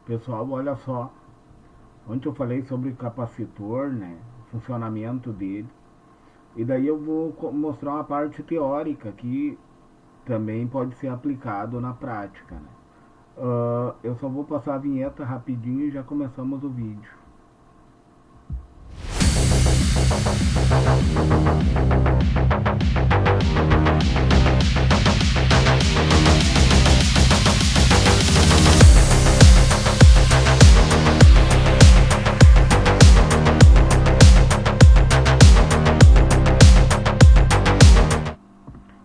Pessoal, olha só. Ontem eu falei sobre o capacitor, né? O funcionamento dele. E daí eu vou mostrar uma parte teórica que também pode ser aplicado na prática, né? Eu só vou passar a vinheta rapidinho e já começamos o vídeo.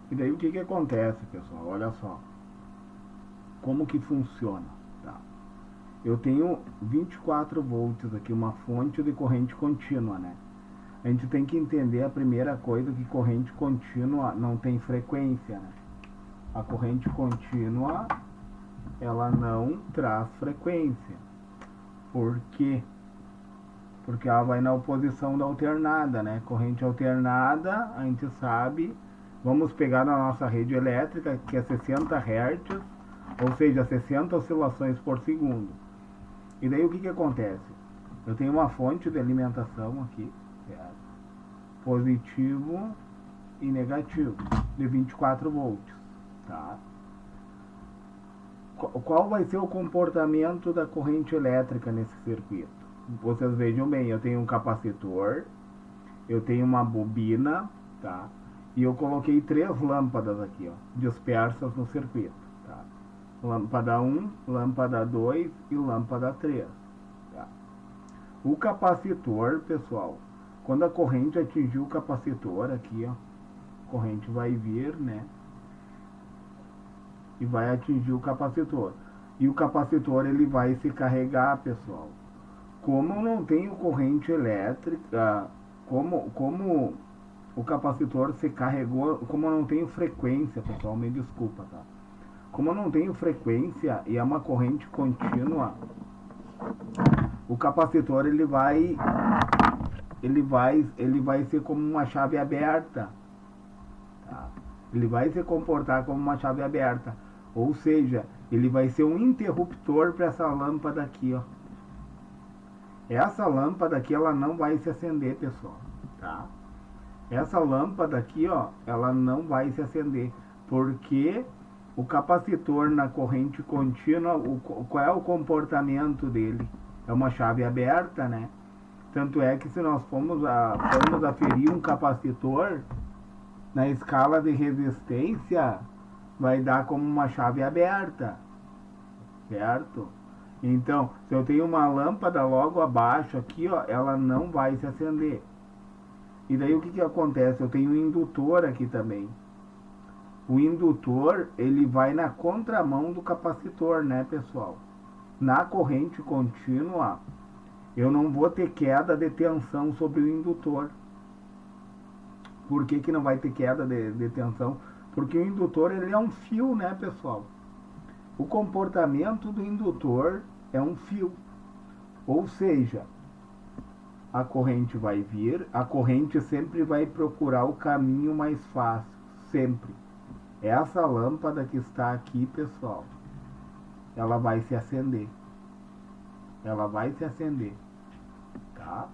E daí o que acontece, pessoal? Olha só. Como que funciona? Tá? Eu tenho 24 volts aqui, uma fonte de corrente contínua, né? A gente tem que entender a primeira coisa, que corrente contínua não tem frequência, né? A corrente contínua, ela não traz frequência. Por quê? Porque ela vai na oposição da alternada, né? Corrente alternada, a gente sabe, vamos pegar na nossa rede elétrica, que é 60 Hz, ou seja, 60 oscilações por segundo. E daí o que acontece? Eu tenho uma fonte de alimentação aqui, certo? Positivo e negativo, de 24 volts, tá? Qual vai ser o comportamento da corrente elétrica nesse circuito? Vocês vejam bem, eu tenho um capacitor, eu tenho uma bobina, tá? E eu coloquei 3 lâmpadas aqui, ó, dispersas no circuito, tá? Lâmpada 1, lâmpada 2 e lâmpada 3. Tá? O capacitor, pessoal, quando a corrente atingir o capacitor aqui, ó, a corrente vai vir, né? E vai atingir o capacitor. E o capacitor ele vai se carregar, pessoal. Como eu não tenho corrente elétrica, como o capacitor se carregou, como eu não tenho frequência, pessoal, me desculpa, tá? Como eu não tenho frequência e é uma corrente contínua, o capacitor ele vai ser como uma chave aberta, tá? Ele vai se comportar como uma chave aberta, ou seja, ele vai ser um interruptor para essa lâmpada aqui, ó. Essa lâmpada aqui ela não vai se acender, pessoal, tá? Essa lâmpada aqui, ó, ela não vai se acender, porque o capacitor na corrente contínua, qual é o comportamento dele? É uma chave aberta, né? Tanto é que se nós formos aferir um capacitor na escala de resistência, vai dar como uma chave aberta, certo? Então, se eu tenho uma lâmpada logo abaixo aqui, ó, ela não vai se acender. E daí o que acontece? Eu tenho um indutor aqui também. O indutor, ele vai na contramão do capacitor, né, pessoal? Na corrente contínua, eu não vou ter queda de tensão sobre o indutor. Por que não vai ter queda de tensão? Porque o indutor, ele é um fio, né, pessoal? O comportamento do indutor é um fio. Ou seja, a corrente vai vir, a corrente sempre vai procurar o caminho mais fácil, sempre. Essa lâmpada que está aqui, pessoal, ela vai se acender. Ela vai se acender, tá?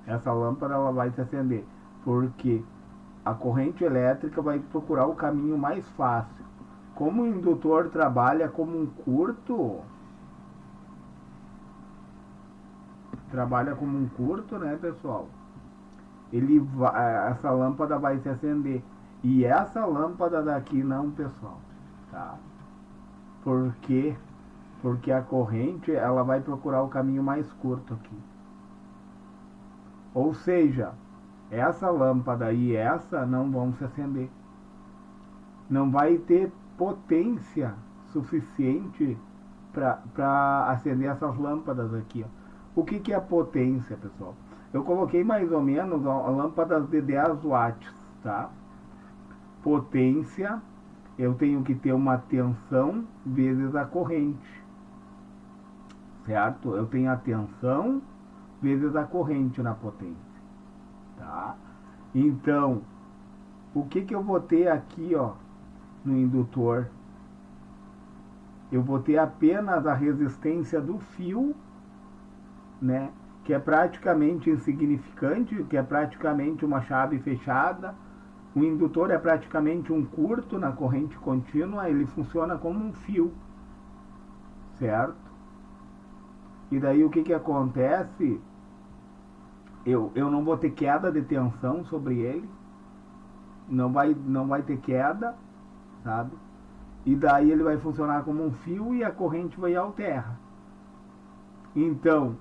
Essa lâmpada ela vai se acender, porque a corrente elétrica vai procurar o caminho mais fácil. Como o indutor trabalha como um curto, né, pessoal? Essa lâmpada vai se acender. E essa lâmpada daqui não, pessoal, tá? Por quê? Porque a corrente ela vai procurar o caminho mais curto aqui. Ou seja, essa lâmpada e essa não vão se acender. Não vai ter potência suficiente para acender essas lâmpadas aqui, ó. O que é potência, pessoal? Eu coloquei mais ou menos lâmpadas de 10 watts, tá? Potência, eu tenho que ter uma tensão vezes a corrente, certo? Eu tenho a tensão vezes a corrente na potência, tá? Então, o que eu vou ter aqui, ó, no indutor? eu vou ter apenas a resistência do fio, né, que é praticamente insignificante, que é praticamente uma chave fechada. O indutor é praticamente um curto na corrente contínua, ele funciona como um fio, certo? E daí o que que acontece? Eu não vou ter queda de tensão sobre ele, não vai ter queda, sabe? E daí ele vai funcionar como um fio e a corrente vai ao terra. Então,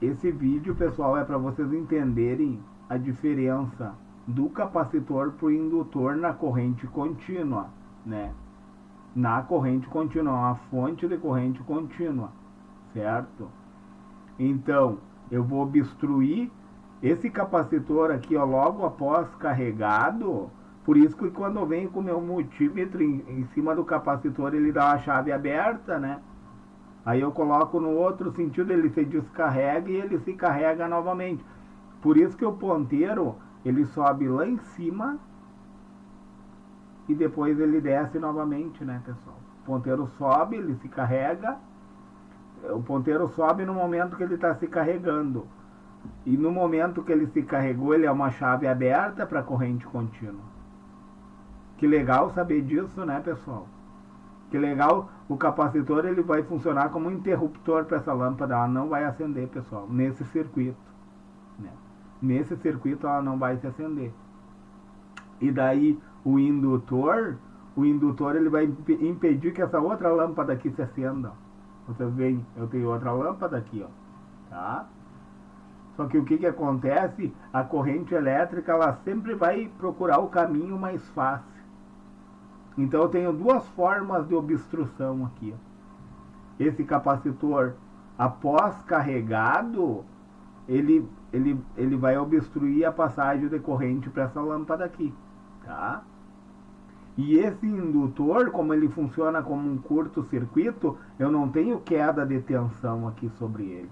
esse vídeo, pessoal, é para vocês entenderem a diferença do capacitor para o indutor na corrente contínua, né? Na corrente contínua, uma fonte de corrente contínua, certo? Então, eu vou obstruir esse capacitor aqui, ó, logo após carregado. Por isso que quando eu venho com o meu multímetro em cima do capacitor, ele dá uma chave aberta, né? Aí eu coloco no outro sentido, ele se descarrega e ele se carrega novamente. Por isso que o ponteiro, ele sobe lá em cima e depois ele desce novamente, né, pessoal? O ponteiro sobe, ele se carrega. O ponteiro sobe no momento que ele está se carregando. E no momento que ele se carregou, ele é uma chave aberta para corrente contínua. Que legal saber disso, né, pessoal? Que legal, o capacitor ele vai funcionar como um interruptor para essa lâmpada. Ela não vai acender, pessoal, nesse circuito, né? Nesse circuito ela não vai se acender. E daí o indutor ele vai impedir que essa outra lâmpada aqui se acenda. Vocês veem, eu tenho outra lâmpada aqui, ó, tá? Só que o que que acontece? A corrente elétrica, ela sempre vai procurar o caminho mais fácil. Então eu tenho duas formas de obstrução aqui, ó. Esse capacitor, após carregado, ele vai obstruir a passagem de corrente para essa lâmpada aqui, tá? E esse indutor, como ele funciona como um curto-circuito, eu não tenho queda de tensão aqui sobre ele,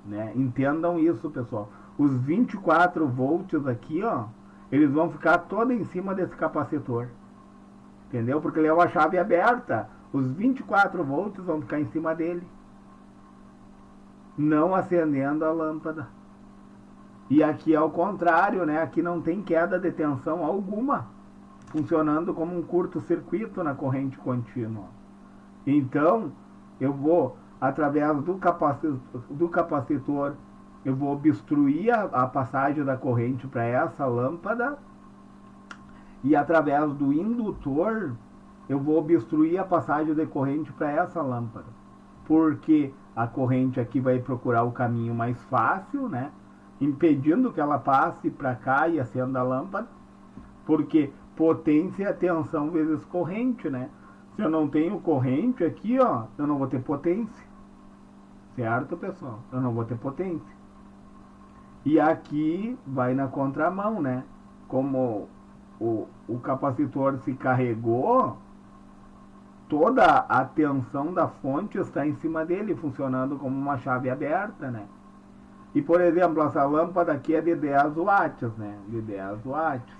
né? Entendam isso, pessoal. Os 24 volts aqui, ó, eles vão ficar todo em cima desse capacitor. Entendeu? Porque ele é uma chave aberta. Os 24 volts vão ficar em cima dele, não acendendo a lâmpada. E aqui é o contrário, né? Aqui não tem queda de tensão alguma, funcionando como um curto-circuito na corrente contínua. Então, eu vou, através do capacitor, eu vou obstruir a passagem da corrente para essa lâmpada. E através do indutor, eu vou obstruir a passagem de corrente para essa lâmpada. Porque a corrente aqui vai procurar o caminho mais fácil, né? Impedindo que ela passe para cá e acenda a lâmpada. Porque potência é tensão vezes corrente, né? Se eu não tenho corrente aqui, ó, eu não vou ter potência. Certo, pessoal? Eu não vou ter potência. E aqui vai na contramão, né? Como o capacitor se carregou, toda a tensão da fonte está em cima dele, funcionando como uma chave aberta, né? E, por exemplo, essa lâmpada aqui é de 10 watts, né? De 10 watts.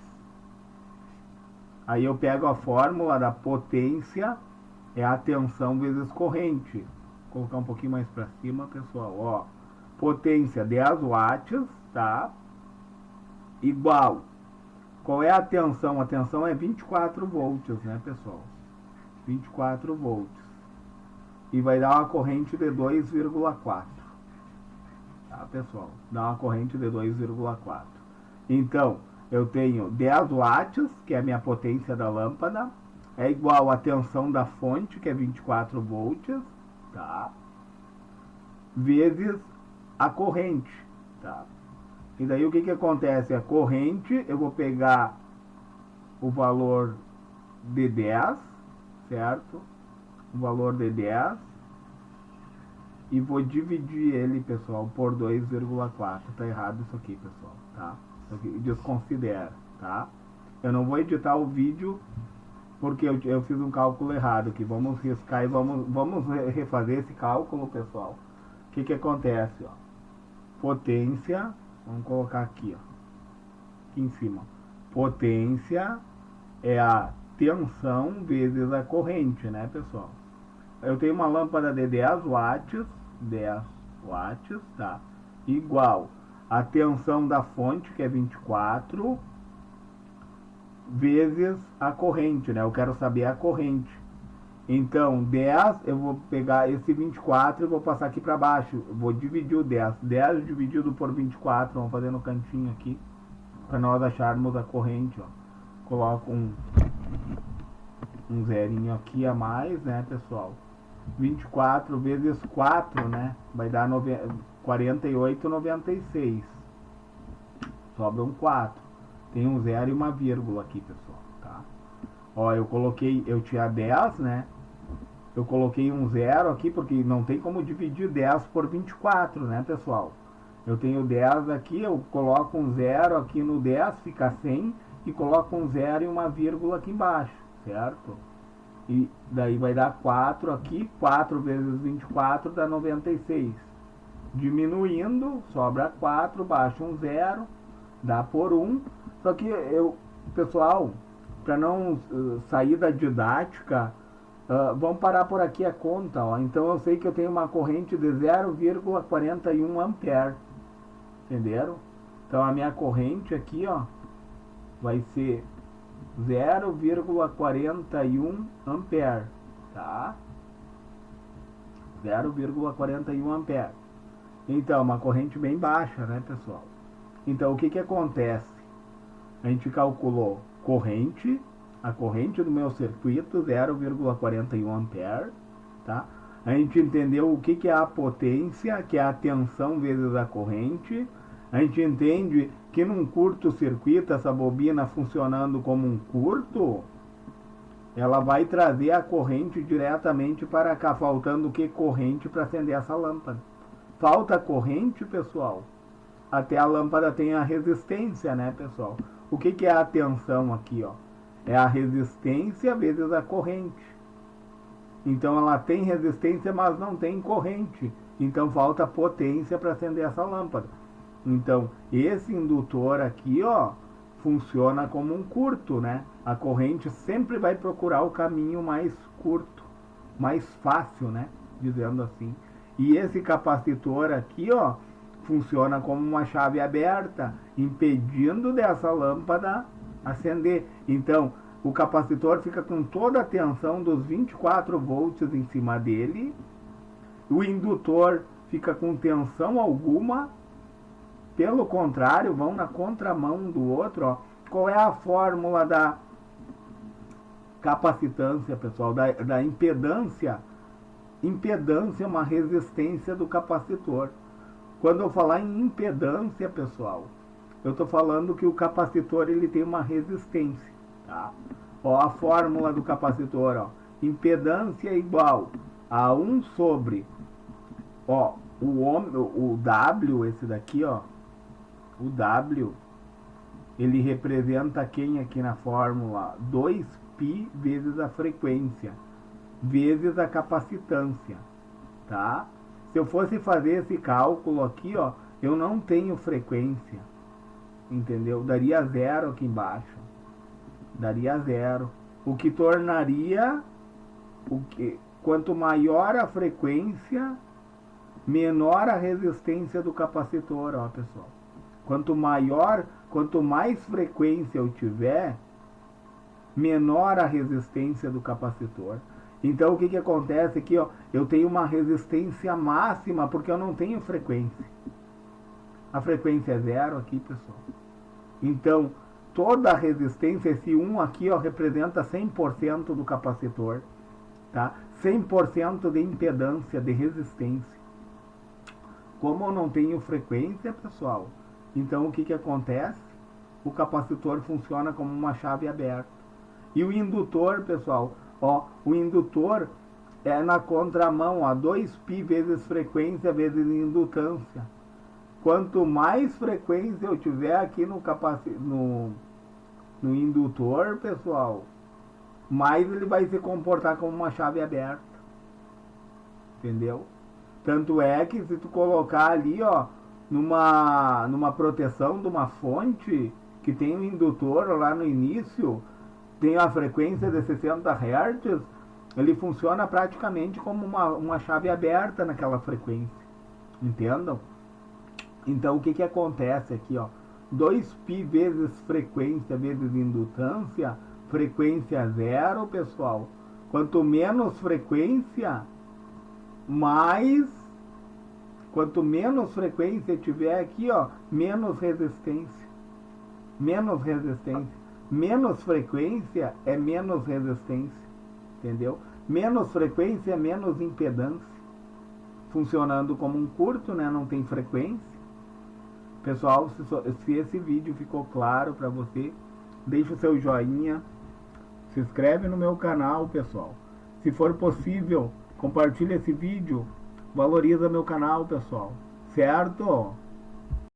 Aí eu pego a fórmula da potência, é a tensão vezes corrente. Vou colocar um pouquinho mais para cima, pessoal, ó. Potência 10 watts, tá? Igual. Qual é a tensão? A tensão é 24 volts, né, pessoal? 24 volts. E vai dar uma corrente de 2,4. Tá, pessoal? Dá uma corrente de 2,4. Então, eu tenho 10 watts, que é a minha potência da lâmpada, é igual a tensão da fonte, que é 24 volts, tá? Vezes a corrente, tá? E daí o que que acontece? A corrente, eu vou pegar o valor de 10, certo? O valor de 10 e vou dividir ele, pessoal, por 2,4. Tá errado isso aqui, pessoal, tá? Isso aqui, desconsidera, tá? Eu não vou editar o vídeo porque eu fiz um cálculo errado aqui. Vamos riscar e vamos refazer esse cálculo, pessoal. O que que acontece, ó? Potência, vamos colocar aqui, ó, aqui em cima. Potência é a tensão vezes a corrente, né, pessoal? eu tenho uma lâmpada de 10 watts, 10 watts, tá? Igual a tensão da fonte, que é 24, vezes a corrente, né? Eu quero saber a corrente. Então, 10, eu vou pegar esse 24 e vou passar aqui para baixo. Eu vou dividir o 10. 10 dividido por 24, vamos fazer no cantinho aqui, para nós acharmos a corrente, ó. Coloco um zerinho aqui a mais, né, pessoal? 24 vezes 4, né? Vai dar 48,96. Sobra um 4. Tem um zero e uma vírgula aqui, pessoal, tá? Ó, eu tinha 10, né? Eu coloquei um zero aqui porque não tem como dividir 10 por 24, né, pessoal? Eu tenho 10 aqui, eu coloco um zero aqui no 10, fica 100, e coloco um zero e uma vírgula aqui embaixo, certo? E daí vai dar 4 aqui, 4 vezes 24 dá 96. Diminuindo, sobra 4, baixa um zero, dá por 1. Só que pessoal, para não sair da didática, vamos parar por aqui a conta, ó. Então eu sei que eu tenho uma corrente de 0,41 ampere. Entenderam? Então a minha corrente aqui, ó, vai ser 0,41 ampere, tá? 0,41 ampere. Então, uma corrente bem baixa, né, pessoal? Então, o que acontece? A gente calculou a corrente do meu circuito, 0,41 ampere, tá? A gente entendeu o que é a potência, que é a tensão vezes a corrente. A gente entende que num curto-circuito, essa bobina funcionando como um curto, ela vai trazer a corrente diretamente para cá, faltando o que? Corrente para acender essa lâmpada. Falta corrente, pessoal, até a lâmpada tem a resistência, né, pessoal? O que é a tensão aqui, ó? É a resistência vezes a corrente. Então ela tem resistência, mas não tem corrente. Então falta potência para acender essa lâmpada. Então, esse indutor aqui, ó, funciona como um curto, né? A corrente sempre vai procurar o caminho mais curto, mais fácil, né? Dizendo assim. E esse capacitor aqui, ó, funciona como uma chave aberta, impedindo dessa lâmpada acender. Então, o capacitor fica com toda a tensão dos 24 volts em cima dele. O indutor fica com tensão alguma. Pelo contrário, vão na contramão do outro, ó. Qual é a fórmula da capacitância, pessoal? Da impedância? Impedância é uma resistência do capacitor. Quando eu falar em impedância, pessoal, eu estou falando que o capacitor ele tem uma resistência, tá? Ó, a fórmula do capacitor, ó. Impedância é igual a 1 sobre, ó, o W, esse daqui, ó. O W, ele representa quem aqui na fórmula? 2π vezes a frequência, vezes a capacitância, tá? Se eu fosse fazer esse cálculo aqui, ó, eu não tenho frequência, entendeu? Daria zero aqui embaixo, daria zero, o que tornaria, quanto maior a frequência, menor a resistência do capacitor, ó, pessoal. Quanto mais frequência eu tiver, menor a resistência do capacitor. Então o que acontece aqui, ó, eu tenho uma resistência máxima porque eu não tenho frequência. A frequência é zero aqui, pessoal. Então toda a resistência, esse 1 aqui, ó, representa 100% do capacitor, tá? 100% de impedância, de resistência. Como eu não tenho frequência, pessoal, então o que acontece? O capacitor funciona como uma chave aberta. E o indutor, pessoal, ó, o indutor é na contramão, ó, 2π vezes frequência vezes indutância. Quanto mais frequência eu tiver aqui no indutor, pessoal, mais ele vai se comportar como uma chave aberta. Entendeu? Tanto é que se tu colocar ali, ó, numa proteção de uma fonte que tem um indutor lá no início, tem a frequência de 60 Hz, ele funciona praticamente como uma chave aberta naquela frequência. Entendam? Então, o que que acontece aqui, ó? 2π vezes frequência vezes indutância, frequência zero, pessoal. Quanto menos frequência, mais... Quanto menos frequência tiver aqui, ó, menos resistência. Menos resistência. Menos frequência é menos resistência. Entendeu? Menos frequência é menos impedância. Funcionando como um curto, né? Não tem frequência. Pessoal, se esse vídeo ficou claro para você, deixa o seu joinha, se inscreve no meu canal, pessoal. Se for possível, compartilha esse vídeo, valoriza meu canal, pessoal. Certo?